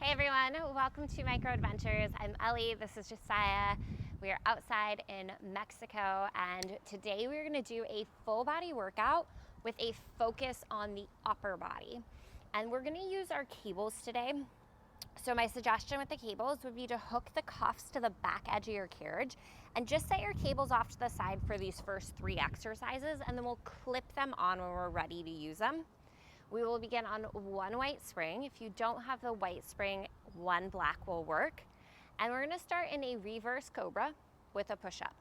Hey everyone, welcome to Micro Adventures. I'm Ellie, this is Josiah. We are outside in Mexico and today we're gonna do a full body workout with a focus on the upper body. And we're gonna use our cables today. So my suggestion with the cables would be to hook the cuffs to the back edge of your carriage and just set your cables off to the side for these first 3 exercises, and then we'll clip them on when we're ready to use them. We will begin on 1 white spring. If you don't have the white spring, 1 black will work. And we're gonna start in a reverse cobra with a push-up.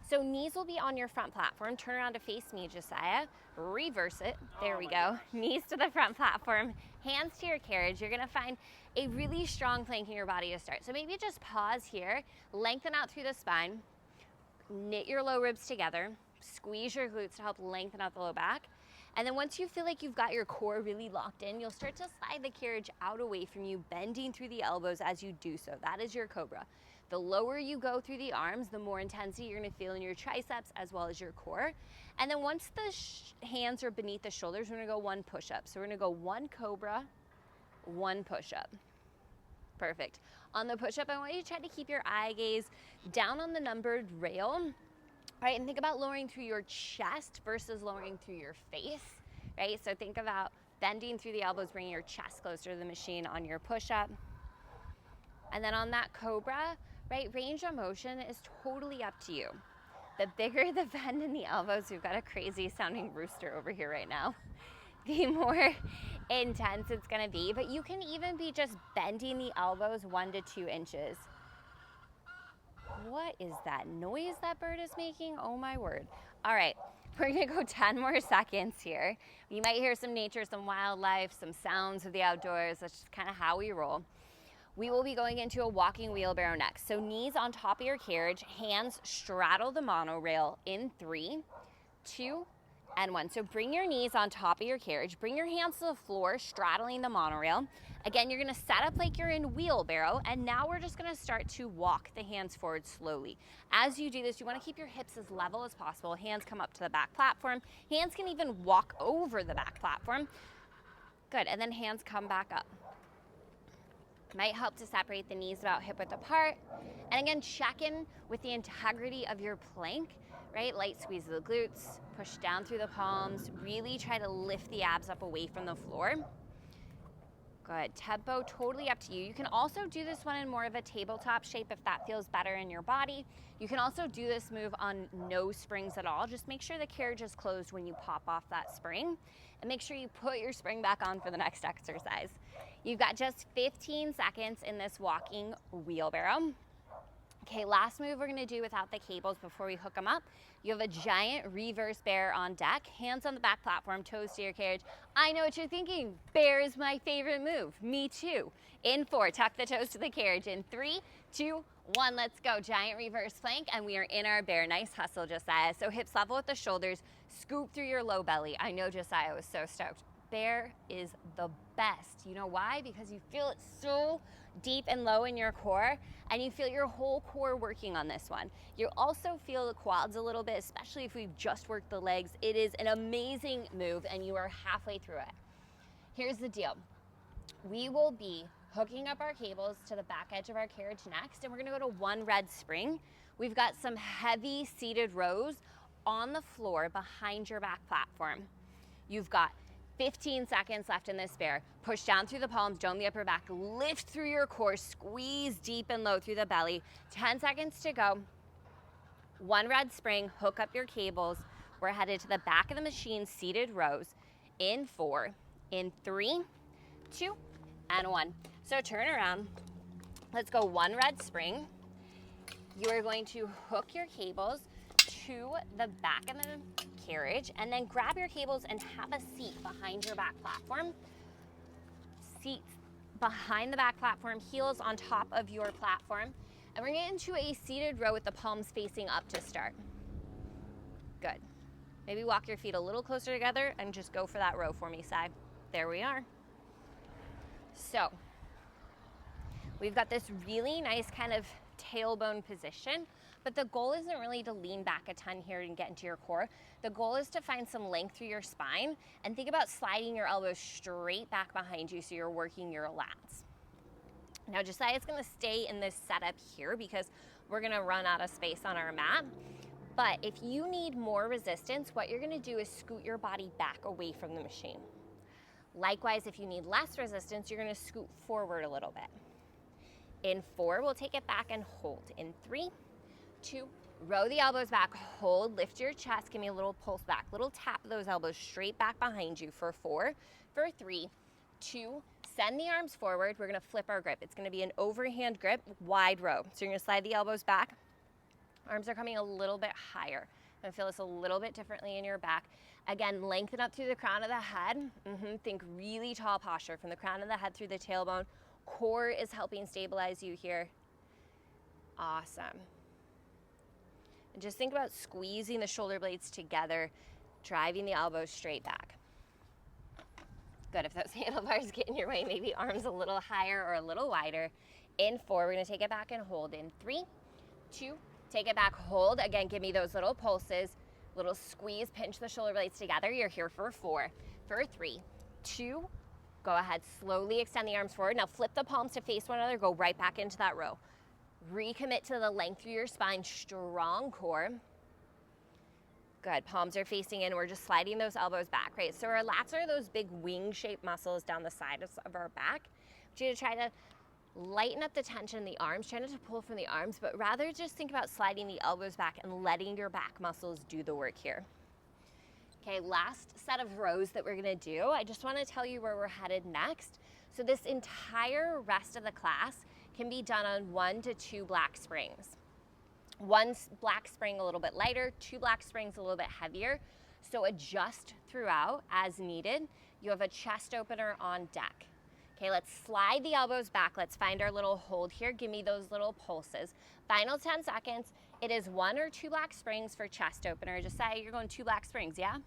So knees will be on your front platform. Turn around to face me, Josiah. Reverse it. There we go. Knees to the front platform, hands to your carriage. You're gonna find a really strong plank in your body to start. So maybe just pause here, lengthen out through the spine, knit your low ribs together, squeeze your glutes to help lengthen out the low back. And then once you feel like you've got your core really locked in, you'll start to slide the carriage out away from you, bending through the elbows as you do so. That is your cobra. The lower you go through the arms, the more intensity you're gonna feel in your triceps as well as your core. And then once the hands are beneath the shoulders, we're gonna go 1 push-up. So we're gonna go 1 cobra, 1 push-up. Perfect. On the push-up, I want you to try to keep your eye gaze down on the numbered rail. Right, and think about lowering through your chest versus lowering through your face, right? So think about bending through the elbows, bringing your chest closer to the machine on your push-up. And then on that cobra, right, range of motion is totally up to you. The bigger the bend in the elbows, we've got a crazy sounding rooster over here right now, the more intense it's gonna be. But you can even be just bending the elbows 1 to 2 inches. What is that noise that bird is making? Oh my word. All right, we're gonna go 10 more seconds here. You might hear some nature, some wildlife, some sounds of the outdoors. That's just kind of how we roll. We will be going into a walking wheelbarrow next. So knees on top of your carriage, hands straddle the monorail in 3, 2, and 1. So bring your knees on top of your carriage, bring your hands to the floor, straddling the monorail. Again, you're gonna set up like you're in wheelbarrow, and now we're just gonna start to walk the hands forward slowly. As you do this, you wanna keep your hips as level as possible. Hands come up to the back platform. Hands can even walk over the back platform. Good, and then hands come back up. Might help to separate the knees about hip width apart. And again, check in with the integrity of your plank, right? Light squeeze of the glutes, push down through the palms, really try to lift the abs up away from the floor. Good, tempo totally up to you. You can also do this one in more of a tabletop shape if that feels better in your body. You can also do this move on no springs at all. Just make sure the carriage is closed when you pop off that spring, and make sure you put your spring back on for the next exercise. You've got just 15 seconds in this walking wheelbarrow. Okay, last move we're gonna do without the cables before we hook them up. You have a giant reverse bear on deck, hands on the back platform, toes to your carriage. I know what you're thinking, bear is my favorite move. Me too. In 4, tuck the toes to the carriage. In 3, 2, 1, let's go. Giant reverse plank, and we are in our bear. Nice hustle, Josiah. So hips level with the shoulders, scoop through your low belly. I know Josiah was so stoked. Bear is the best. You know why? Because you feel it so deep and low in your core, and you feel your whole core working on this one. You also feel the quads a little bit, especially if we've just worked the legs. It is an amazing move, and you are halfway through it. Here's the deal. We will be hooking up our cables to the back edge of our carriage next, and we're gonna go to 1 red spring. We've got some heavy seated rows on the floor behind your back platform. You've got 15 seconds left in this bear. Push down through the palms, dome the upper back, lift through your core, squeeze deep and low through the belly. 10 seconds to go. 1 red spring, hook up your cables. We're headed to the back of the machine, seated rows. In 4, in 3, 2, and 1. So turn around. Let's go 1 red spring. You are going to hook your cables to the back of the carriage, and then grab your cables and have a seat behind your back platform. Seats behind the back platform, heels on top of your platform. And we're gonna get into a seated row with the palms facing up to start. Good. Maybe walk your feet a little closer together and just go for that row for me, Sai. There we are. So, we've got this really nice kind of tailbone position, but the goal isn't really to lean back a ton here and get into your core. The goal is to find some length through your spine and think about sliding your elbows straight back behind you so you're working your lats. Now Josiah's gonna stay in this setup here because we're gonna run out of space on our mat. But if you need more resistance, what you're gonna do is scoot your body back away from the machine. Likewise, if you need less resistance, you're gonna scoot forward a little bit. In 4, we'll take it back and hold. In 3, 2, row the elbows back, hold, lift your chest, give me a little pulse back, little tap of those elbows straight back behind you for 4, for 3, 2, send the arms forward. We're gonna flip our grip. It's gonna be an overhand grip, wide row. So you're gonna slide the elbows back. Arms are coming a little bit higher. You're gonna feel this a little bit differently in your back. Again, lengthen up through the crown of the head. Think really tall posture from the crown of the head through the tailbone. Core is helping stabilize you here. Awesome. And just think about squeezing the shoulder blades together, driving the elbows straight back. Good. If those handlebars get in your way, maybe arms a little higher or a little wider. In 4, we're gonna take it back and hold. In 3, 2, take it back, hold. Again, give me those little pulses, little squeeze, pinch the shoulder blades together. You're here for 4, for 3, 2, go ahead, slowly extend the arms forward. Now flip the palms to face one another, go right back into that row. Recommit to the length through your spine, strong core. Good, palms are facing in. We're just sliding those elbows back, right? So our lats are those big wing-shaped muscles down the side of our back. I want you to try to lighten up the tension in the arms, try not to pull from the arms, but rather just think about sliding the elbows back and letting your back muscles do the work here. Okay, last set of rows that we're gonna do. I just wanna tell you where we're headed next. So this entire rest of the class can be done on 1 to 2 black springs. 1 black spring a little bit lighter, 2 black springs a little bit heavier. So adjust throughout as needed. You have a chest opener on deck. Okay, let's slide the elbows back. Let's find our little hold here. Give me those little pulses. Final 10 seconds. It is 1 or 2 black springs for chest opener. Just say you're going 2 black springs, yeah?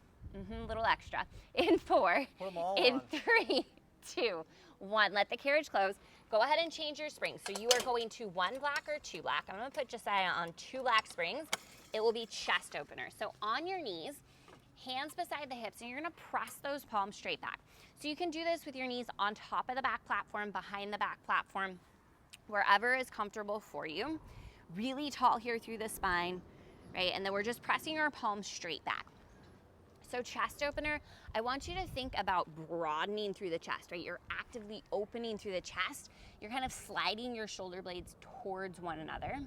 Little extra. In 4, in 3, 2, 1. Let the carriage close. Go ahead and change your springs. So you are going to 1 black or 2 black. I'm gonna put Josiah on 2 black springs. It will be chest opener. So on your knees, hands beside the hips, and you're gonna press those palms straight back. So you can do this with your knees on top of the back platform, behind the back platform, wherever is comfortable for you. Really tall here through the spine, right? And then we're just pressing our palms straight back. So chest opener, I want you to think about broadening through the chest, right? You're actively opening through the chest. You're kind of sliding your shoulder blades towards one another.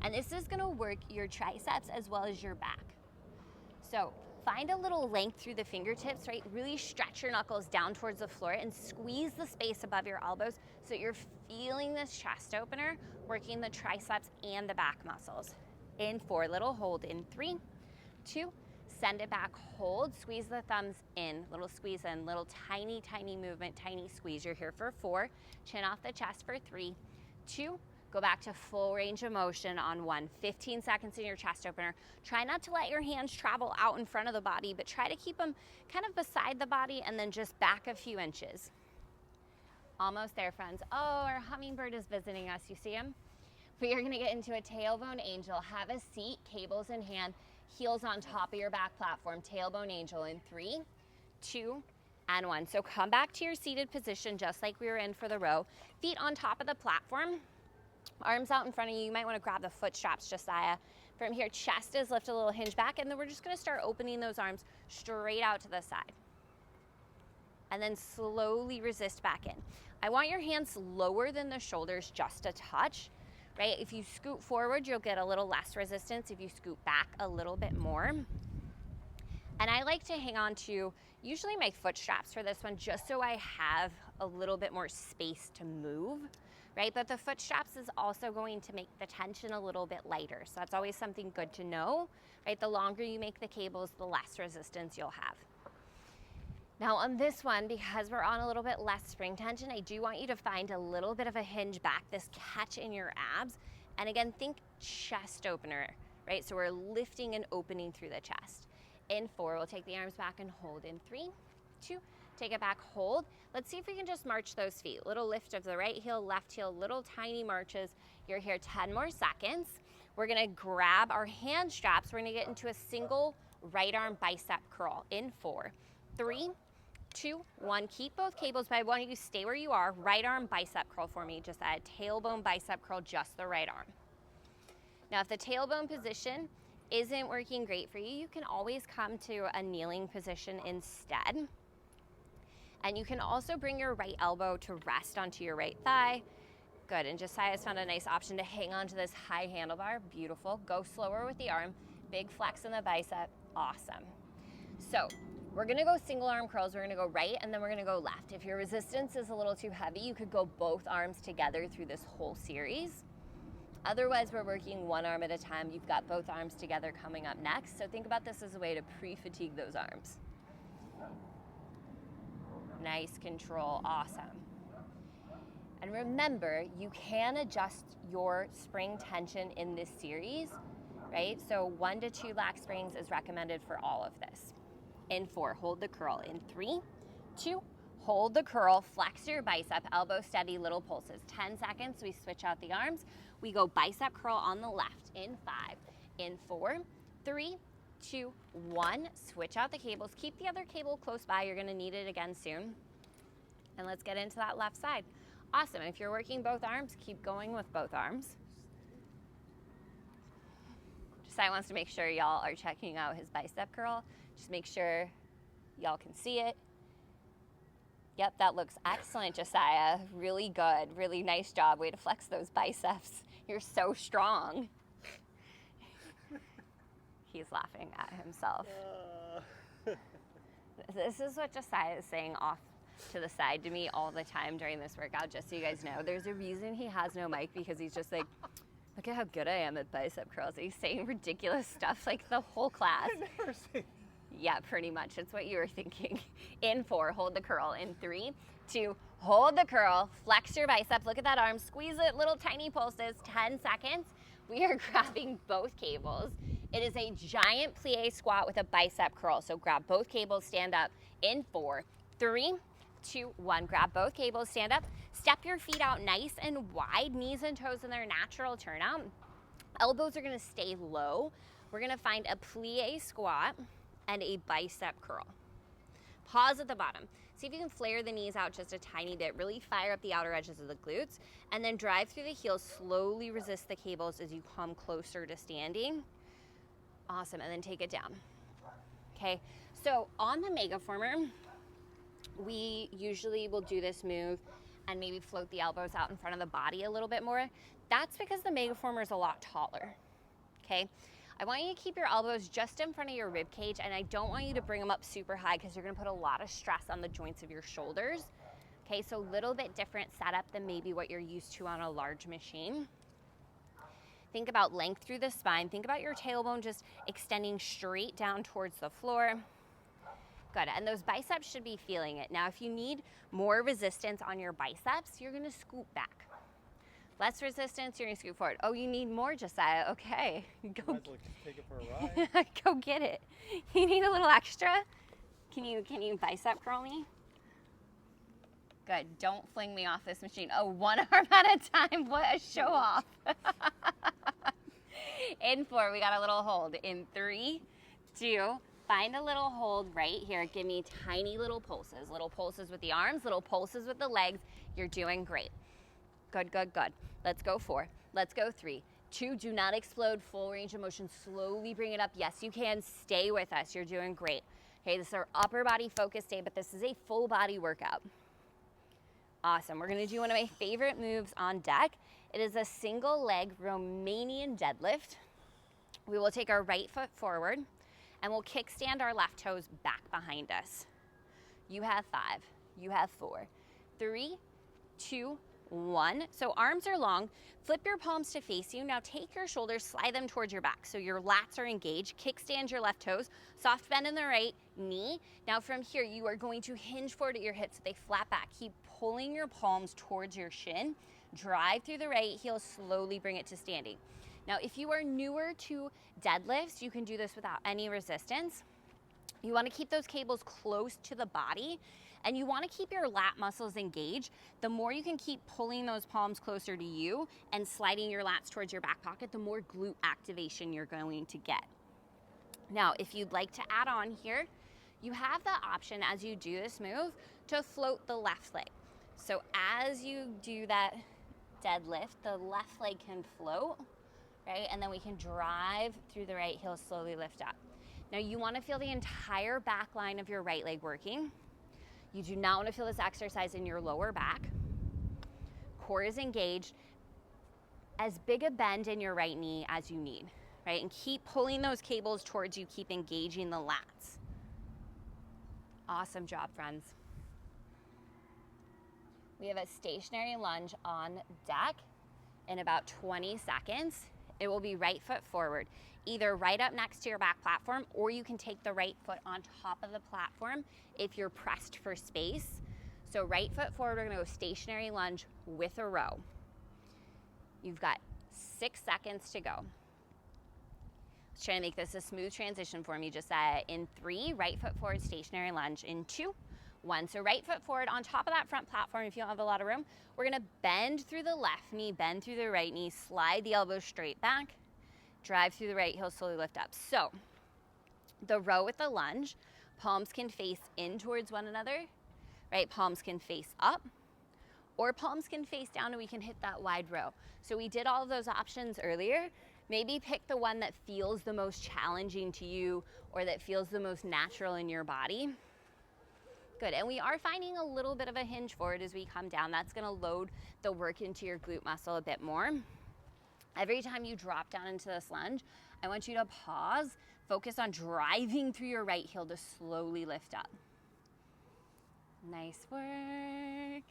And this is gonna work your triceps as well as your back. So find a little length through the fingertips, right? Really stretch your knuckles down towards the floor and squeeze the space above your elbows so you're feeling this chest opener, working the triceps and the back muscles. In 4, little hold. In 3, 2, send it back, hold, squeeze the thumbs in, little squeeze in, little tiny, tiny movement, tiny squeeze. You're here for 4, chin off the chest for 3, 2, go back to full range of motion on 1. 15 seconds in your chest opener. Try not to let your hands travel out in front of the body, but try to keep them kind of beside the body and then just back a few inches. Almost there, friends. Oh, our hummingbird is visiting us. You see him? We are gonna get into a tailbone angel. Have a seat, cables in hand, heels on top of your back platform. Tailbone angel in 3, 2, and 1. So come back to your seated position just like we were in for the row. Feet on top of the platform. Arms out in front of you. You might want to grab the foot straps, Josiah. From here, chest is lift a little hinge back, and then we're just going to start opening those arms straight out to the side. And then slowly resist back in. I want your hands lower than the shoulders just a touch, right? If you scoot forward, you'll get a little less resistance. If you scoot back a little bit more. And I like to hang on to usually my foot straps for this one, just so I have a little bit more space to move. Right? But the foot straps is also going to make the tension a little bit lighter. So that's always something good to know, right? The longer you make the cables, the less resistance you'll have. Now on this one, because we're on a little bit less spring tension, I do want you to find a little bit of a hinge back, this catch in your abs. And again, think chest opener, right? So we're lifting and opening through the chest. In 4, we'll take the arms back and hold. In 3, 2, take it back, hold. Let's see if we can just march those feet. Little lift of the right heel, left heel, little tiny marches. You're here 10 more seconds. We're gonna grab our hand straps. We're gonna get into a single right arm bicep curl in 4, 3, 2, 1. Keep both cables, but I want you to stay where you are. Right arm bicep curl for me. Just add tailbone bicep curl, just the right arm. Now, if the tailbone position isn't working great for you, you can always come to a kneeling position instead. And you can also bring your right elbow to rest onto your right thigh. Good, and Josiah's found a nice option to hang on to this high handlebar. Beautiful. Go slower with the arm. Big flex in the bicep. Awesome. So we're gonna go single arm curls. We're gonna go right and then we're gonna go left. If your resistance is a little too heavy, you could go both arms together through this whole series. Otherwise, we're working one arm at a time. You've got both arms together coming up next. So think about this as a way to pre-fatigue those arms. Nice control, awesome. And remember, you can adjust your spring tension in this series, right? So 1 to 2 lag springs is recommended for all of this. In 4, hold the curl. In 3, 2, hold the curl, flex your bicep, elbow steady, little pulses. 10 seconds, we switch out the arms. We go bicep curl on the left. In 5, in 4, 3, 2, 1. Switch out the cables. Keep the other cable close by. You're gonna need it again soon. And let's get into that left side. Awesome, if you're working both arms, keep going with both arms. Josiah wants to make sure y'all are checking out his bicep curl. Just make sure y'all can see it. Yep, that looks excellent, Josiah. Really good, really nice job. Way to flex those biceps. You're so strong. He's laughing at himself. This is what Josiah is saying off to the side to me all the time during this workout, just so you guys know. There's a reason he has no mic, because he's just like, look at how good I am at bicep curls. He's saying ridiculous stuff like the whole class. I never say. Yeah, pretty much. It's what you were thinking. In 4, hold the curl. In 3, 2, hold the curl. Flex your bicep. Look at that arm. Squeeze it. Little tiny pulses. 10 seconds. We are grabbing both cables. It is a giant plie squat with a bicep curl. So grab both cables. Stand up. In 4, 3, 2, 1. Grab both cables. Stand up. Step your feet out nice and wide. Knees and toes in their natural turnout. Elbows are going to stay low. We're going to find a plie squat and a bicep curl. Pause at the bottom. See if you can flare the knees out just a tiny bit. Really fire up the outer edges of the glutes, and then drive through the heels. Slowly resist the cables as you come closer to standing. Awesome, and then take it down. Okay, so on the Microformer, we usually will do this move and maybe float the elbows out in front of the body a little bit more. That's because the Microformer is a lot taller, okay? I want you to keep your elbows just in front of your rib cage, and I don't want you to bring them up super high because you're gonna put a lot of stress on the joints of your shoulders. Okay, so a little bit different setup than maybe what you're used to on a large machine. Think about length through the spine. Think about your tailbone just extending straight down towards the floor. Good, and those biceps should be feeling it. Now, if you need more resistance on your biceps, you're gonna scoot back. Less resistance, you're gonna scoot forward. Oh, you need more, Josiah. Okay, go. Might as well just take it for a ride. Go get it. You need a little extra? Can you bicep curl me? Good, don't fling me off this machine. Oh, one arm at a time, what a show off. In 4, we got a little hold. In 3, 2, find a little hold right here. Give me tiny little pulses with the arms, little pulses with the legs. You're doing great. Good, good, good. Let's go 4. Let's go 3. 2, do not explode. Full range of motion. Slowly bring it up. Yes, you can. Stay with us. You're doing great. Okay, this is our upper body focus day, but this is a full body workout. Awesome. We're going to do one of my favorite moves on deck. It is a single leg Romanian deadlift. We will take our right foot forward and we'll kickstand our left toes back behind us. You have 5. You have 4. 3, 2, 1. So arms are long. Flip your palms to face you. Now take your shoulders, slide them towards your back. So your lats are engaged. Kickstand your left toes. Soft bend in the right knee. Now from here, you are going to hinge forward at your hips so they flat back. Keep pulling your palms towards your shin. Drive through the right heel. Slowly bring it to standing. Now, if you are newer to deadlifts, you can do this without any resistance. You want to keep those cables close to the body, and you want to keep your lat muscles engaged. The more you can keep pulling those palms closer to you and sliding your lats towards your back pocket, the more glute activation you're going to get. Now, if you'd like to add on here, You have the option as you do this move to float the left leg. So as you do that deadlift, the left leg can float, right? And then we can drive through the right heel, slowly lift up. Now you want to feel the entire back line of your right leg working. You do not want to feel this exercise in your lower back. Core is engaged. As big a bend in your right knee as you need, right? And keep pulling those cables towards you, keep engaging the lats. Awesome job, friends. We have a stationary lunge on deck in about 20 seconds. It will be right foot forward, either right up next to your back platform, or you can take the right foot on top of the platform if you're pressed for space. So right foot forward, we're gonna go stationary lunge with a row. You've got 6 seconds to go. Let's try to make this a smooth transition for me. Just in 3, right foot forward, stationary lunge. In 2, 1. So right foot forward on top of that front platform. If you don't have a lot of room, we're gonna bend through the left knee, bend through the right knee, slide the elbows straight back, drive through the right heel, slowly lift up. So the row with the lunge, palms can face in towards one another, right? Palms can face up, or palms can face down and we can hit that wide row. So we did all of those options earlier. Maybe pick the one that feels the most challenging to you or that feels the most natural in your body. Good, and we are finding a little bit of a hinge forward as we come down. That's gonna load the work into your glute muscle a bit more. Every time you drop down into this lunge, I want you to pause, focus on driving through your right heel to slowly lift up. Nice work.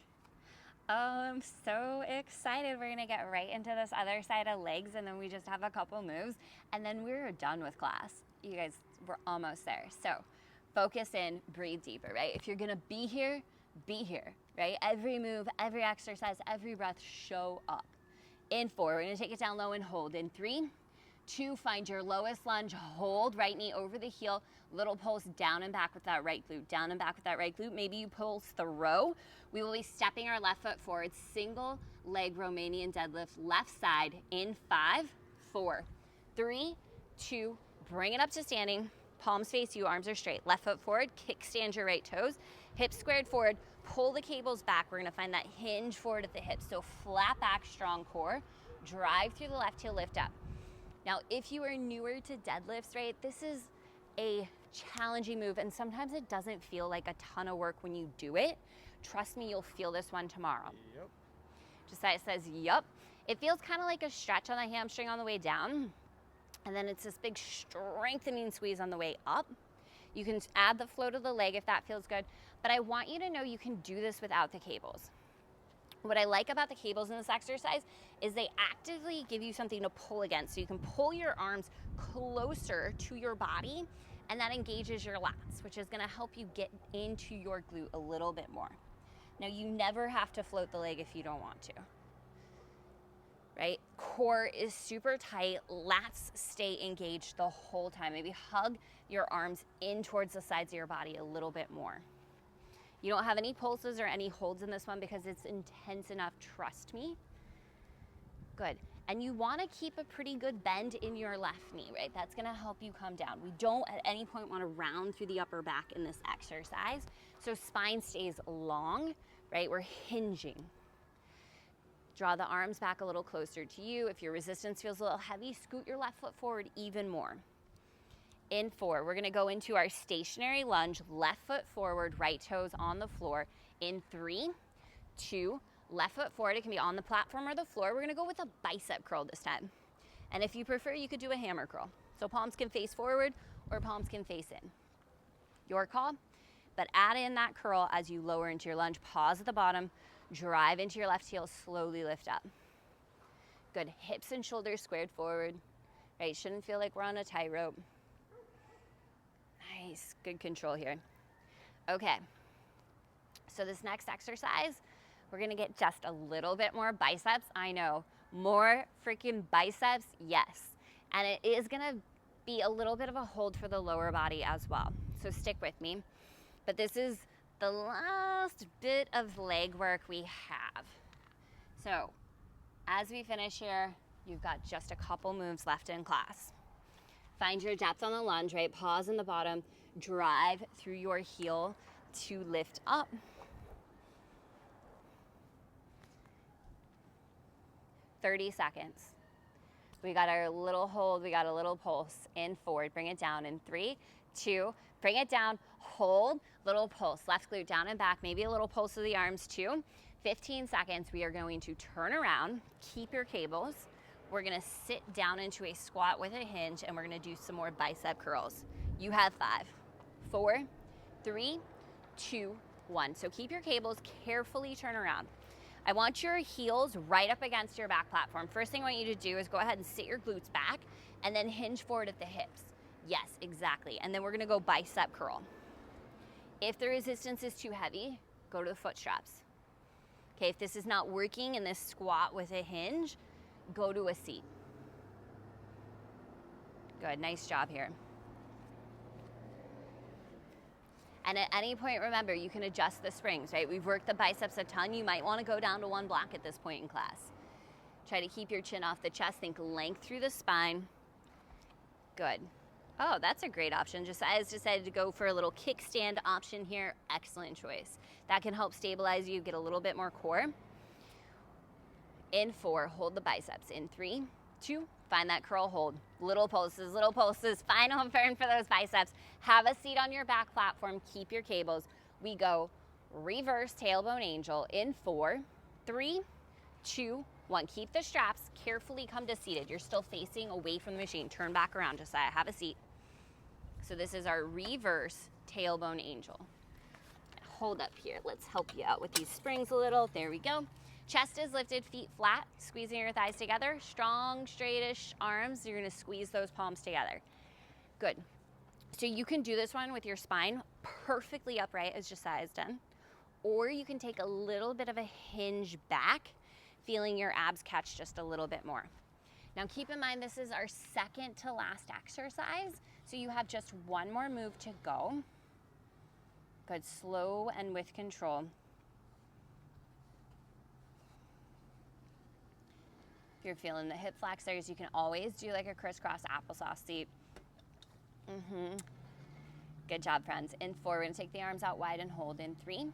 Oh, I'm so excited. We're gonna get right into this other side of legs and then we just have a couple moves and then we're done with class. You guys, we're almost there. So focus in, breathe deeper, right? If you're gonna be here, right? Every move, every exercise, every breath, show up. In 4, we're gonna take it down low and hold. In 3, 2, find your lowest lunge, hold right knee over the heel, little pulse down and back with that right glute, down and back with that right glute. Maybe you pulse the row. We will be stepping our left foot forward, single leg Romanian deadlift, left side in 5, 4, 3, 2, bring it up to standing, palms face you, arms are straight, left foot forward, kickstand your right toes, hips squared forward, pull the cables back. We're gonna find that hinge forward at the hips. So flat back, strong core, drive through the left heel, lift up. Now, if you are newer to deadlifts, right, this is a challenging move and sometimes it doesn't feel like a ton of work when you do it. Trust me, you'll feel this one tomorrow. Yep. Just that it says, yup. It feels kind of like a stretch on the hamstring on the way down. And then it's this big strengthening squeeze on the way up. You can add the flow to the leg if that feels good. But I want you to know you can do this without the cables. What I like about the cables in this exercise is they actively give you something to pull against. So you can pull your arms closer to your body and that engages your lats, which is gonna help you get into your glute a little bit more. Now you never have to float the leg if you don't want to, right? Core is super tight, lats stay engaged the whole time. Maybe hug your arms in towards the sides of your body a little bit more. You don't have any pulses or any holds in this one because it's intense enough, trust me. Good, and you wanna keep a pretty good bend in your left knee, right? That's gonna help you come down. We don't at any point wanna round through the upper back in this exercise, so spine stays long, right? We're hinging. Draw the arms back a little closer to you. If your resistance feels a little heavy, scoot your left foot forward even more. In 4, we're gonna go into our stationary lunge, left foot forward, right toes on the floor. In 3, 2, left foot forward. It can be on the platform or the floor. We're gonna go with a bicep curl this time. And if you prefer, you could do a hammer curl. So palms can face forward or palms can face in. Your call, but add in that curl as you lower into your lunge. Pause at the bottom, drive into your left heel, slowly lift up. Good, hips and shoulders squared forward, right? Shouldn't feel like we're on a tightrope. Nice, good control here. Okay, so this next exercise, we're gonna get just a little bit more biceps. I know, more freaking biceps, yes. And it is gonna be a little bit of a hold for the lower body as well. So stick with me. But this is the last bit of leg work we have. So as we finish here, you've got just a couple moves left in class. Find your depth on the lunge, right? Pause in the bottom, drive through your heel to lift up. 30 seconds. We got our little hold, we got a little pulse. In, forward, bring it down in 3, 2, bring it down, hold, little pulse. Left glute down and back, maybe a little pulse of the arms too. 15 seconds, we are going to turn around, keep your cables. We're gonna sit down into a squat with a hinge, and we're gonna do some more bicep curls. You have 5, 4, 3, 2, 1. So keep your cables, carefully turn around. I want your heels right up against your back platform. First thing I want you to do is go ahead and sit your glutes back and then hinge forward at the hips. Yes, exactly. And then we're gonna go bicep curl. If the resistance is too heavy, go to the foot straps. Okay, if this is not working in this squat with a hinge, go to a seat. Good, nice job here. And at any point, remember, you can adjust the springs, right? We've worked the biceps a ton. You might want to go down to 1 block at this point in class. Try to keep your chin off the chest. Think length through the spine. Good. Oh, that's a great option. I just decided to go for a little kickstand option here. Excellent choice. That can help stabilize you, get a little bit more core. In 4, hold the biceps. In 3, 2, find that curl hold. Little pulses, final burn for those biceps. Have a seat on your back platform, keep your cables. We go reverse tailbone angel in 4, 3, 2, 1. Keep the straps, carefully come to seated. You're still facing away from the machine. Turn back around, Josiah, have a seat. So this is our reverse tailbone angel. Hold up here, let's help you out with these springs a little. There we go. Chest is lifted, feet flat, squeezing your thighs together. Strong, straightish arms. You're gonna squeeze those palms together. Good. So you can do this one with your spine perfectly upright as Josiah's done. Or you can take a little bit of a hinge back, feeling your abs catch just a little bit more. Now keep in mind, this is our second to last exercise. So you have just one more move to go. Good, slow and with control. If you're feeling the hip flexors, you can always do like a crisscross applesauce seat. Good job, friends. In 4, we're gonna take the arms out wide and hold. In 3,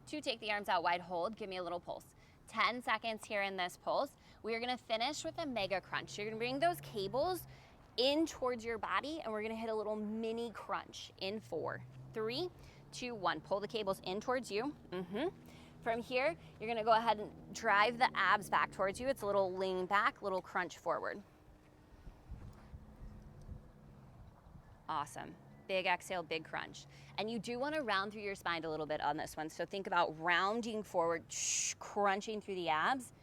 2, take the arms out wide, hold. Give me a little pulse. 10 seconds here in this pulse. We are gonna finish with a mega crunch. You're gonna bring those cables in towards your body, and we're gonna hit a little mini crunch. In 4, 3, 2, 1. Pull the cables in towards you. From here, you're gonna go ahead and drive the abs back towards you. It's a little lean back, little crunch forward. Awesome. Big exhale, big crunch. And you do wanna round through your spine a little bit on this one. So think about rounding forward, crunching through the abs.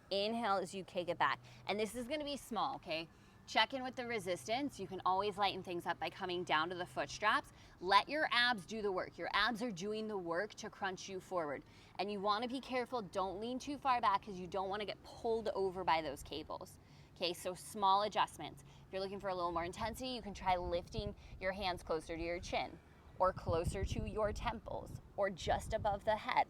Inhale as you kick it back. And this is gonna be small, okay? Check in with the resistance. You can always lighten things up by coming down to the foot straps. Let your abs do the work. Your abs are doing the work to crunch you forward. And you wanna be careful, don't lean too far back because you don't wanna get pulled over by those cables. Okay, so small adjustments. If you're looking for a little more intensity, you can try lifting your hands closer to your chin or closer to your temples or just above the head.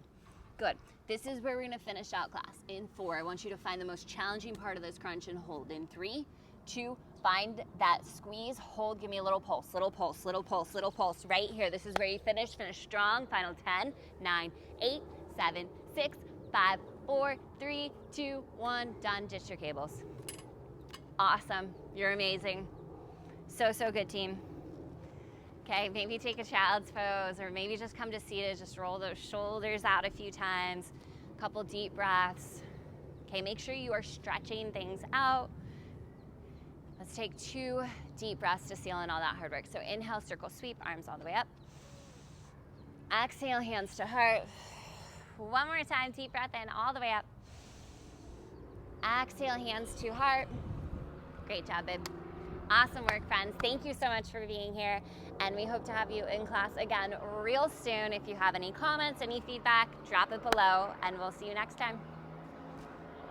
Good. This is where we're gonna finish out class. In 4, I want you to find the most challenging part of this crunch and hold. In 3, 2, find that squeeze, hold, give me a little pulse, little pulse, little pulse, little pulse. Right here, this is where you finish strong. Final 10, 9, 8, 7, 6, 5, 4, 3, 2, 1, done. Ditch your cables. Awesome, you're amazing. So good, team. Okay, maybe take a child's pose or maybe just come to seated, just roll those shoulders out a few times, a couple deep breaths. Okay, make sure you are stretching things out. Let's take 2 deep breaths to seal in all that hard work. So inhale, circle sweep, arms all the way up. Exhale, hands to heart. One more time, deep breath in, all the way up. Exhale, hands to heart. Great job, babe. Awesome work, friends. Thank you so much for being here, and we hope to have you in class again real soon. If you have any comments, any feedback, drop it below, and we'll see you next time.